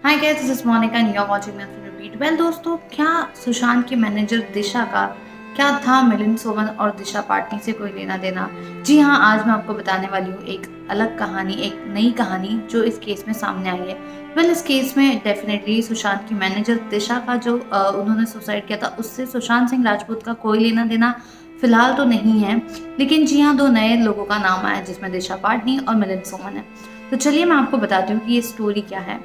Hi guys, this is Monica and you are watching my repeat. Well दोस्तों, क्या सुशांत की manager दिशा का क्या था मिलिंद सोमन और दिशा पाटनी से कोई लेना देना? जी हाँ, आज मैं आपको बताने वाली हूँ एक अलग कहानी, एक नई कहानी जो इस केस में सामने आई है। वेल इस केस में डेफिनेटली सुशांत की मैनेजर दिशा का जो उन्होंने सुसाइड किया था उससे सुशांत सिंह राजपूत का कोई लेना देना फिलहाल तो नहीं है। लेकिन जी हाँ, दो नए लोगों का नाम आया जिसमें दिशा पाटनी और मिलिंद सोमन है। तो चलिए मैं आपको बताती हूँ कि ये स्टोरी क्या है।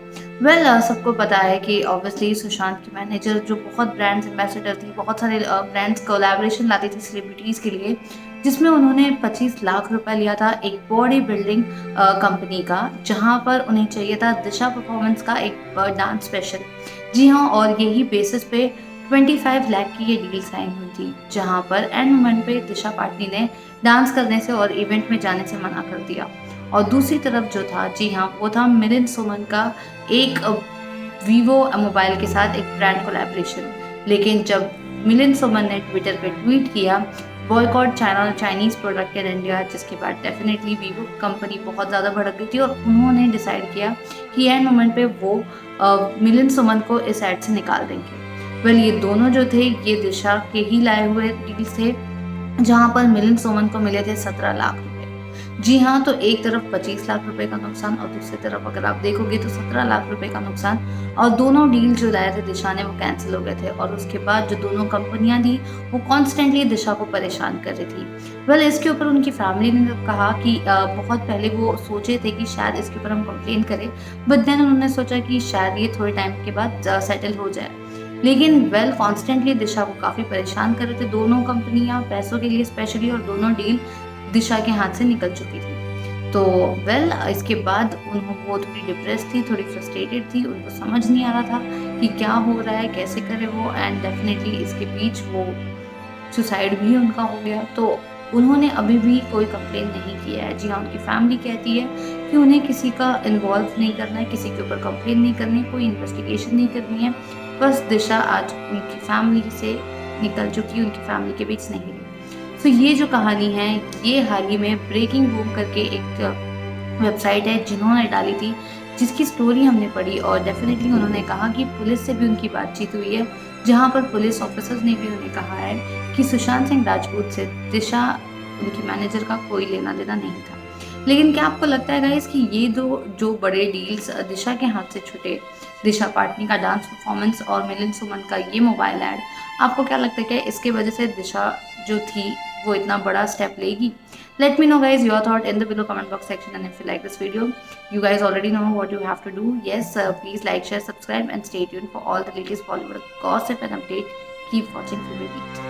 सबको पता है कि ऑब्वियसली सुशांत की मैनेजर जो बहुत ब्रांड्स एम्बेसडर थी, बहुत सारे ब्रांड्स कोलैबोरेशन लाती थी सेलिब्रिटीज़ के लिए, जिसमें उन्होंने 25 लाख रुपए लिया था एक बॉडी बिल्डिंग कंपनी का, जहां पर उन्हें चाहिए था दिशा परफॉर्मेंस का एक डांस स्पेशल। जी हाँ, और यही बेसिस पे 25 लाख की ये डील साइन हुई थी, जहां पर एंड मोमेंट पे दिशा पाटनी ने डांस करने से और इवेंट में जाने से मना कर दिया। और दूसरी तरफ जो था, जी हाँ, वो था मिलिंद सोमन का एक वीवो मोबाइल के साथ एक ब्रांड कोलैबोरेशन। लेकिन जब मिलिंद सोमन ने ट्विटर पे ट्वीट किया boycott China Chinese product in India, जिसके बाद डेफिनेटली वीवो कंपनी बहुत ज़्यादा भड़क गई थी और उन्होंने डिसाइड किया कि एंड मोमेंट पे वो मिलिंद सोमन को इस एड से निकाल देंगे। वेल ये दोनों जो थे ये दिशा के ही लाए हुए डील्स थे, जहां पर मिलिंद सोमन को मिले थे 17 लाख रुपए। जी हाँ, तो एक तरफ 25 लाख रुपए का नुकसान और दूसरी तरफ अगर आप देखोगे तो 17 लाख रुपए का नुकसान। और दोनों डील जो लाए थे दिशा ने वो कैंसिल हो गए थे, और उसके बाद जो दोनों कंपनियां थी वो कॉन्स्टेंटली दिशा को परेशान कर रही थी। वेल इसके ऊपर उनकी फैमिली ने कहा कि बहुत पहले वो सोचे थे कि शायद इसके ऊपर हम कंप्लेन करें, बट देन उन्होंने सोचा कि शायद ये थोड़े टाइम के बाद सेटल हो जाए। लेकिन कॉन्स्टेंटली दिशा को काफ़ी परेशान कर रहे थे दोनों कंपनियां पैसों के लिए स्पेशली, और दोनों डील दिशा के हाथ से निकल चुकी थी। तो इसके बाद वो थोड़ी डिप्रेस थी, थोड़ी फ्रस्ट्रेटेड थी, उनको समझ नहीं आ रहा था कि क्या हो रहा है, कैसे करे वो, एंड डेफिनेटली इसके बीच वो सुसाइड भी उनका हो गया। तो उन्होंने अभी भी कोई कंप्लेन नहीं किया है। जी हाँ, उनकी फैमिली कहती है कि उन्हें किसी का इन्वॉल्व नहीं करना है, किसी के ऊपर कंप्लेन नहीं करनी है, कोई इन्वेस्टिगेशन नहीं करनी है। बस दिशा आज उनकी फैमिली से निकल चुकी, उनकी फैमिली के बीच नहीं रही। तो ये जो कहानी है ये हाल ही में ब्रेकिंग बूम करके एक वेबसाइट है जिन्होंने डाली थी, जिसकी स्टोरी हमने पढ़ी, और डेफिनेटली उन्होंने कहा कि पुलिस से भी उनकी बातचीत हुई है, जहां पर पुलिस ऑफिसर्स ने भी उन्हें कहा है कि सुशांत सिंह राजपूत से दिशा उनकी मैनेजर का कोई लेना देना नहीं था। लेकिन क्या आपको लगता है गाइस कि ये दो जो बड़े डील्स दिशा के हाथ से छूटे, दिशा पाटनी का डांस परफॉर्मेंस और मिलिंद सुमन का ये मोबाइल ऐड, आपको क्या लगता है कि इसके वजह से दिशा जो थी वो इतना बड़ा स्टेप लेगी? Let me know guys your thought in the below comment box section, and if you like this video, you guys already know what you have to do. Yes, please like, share, subscribe and stay tuned for all the latest Bollywood gossip and update. Keep watching for repeat.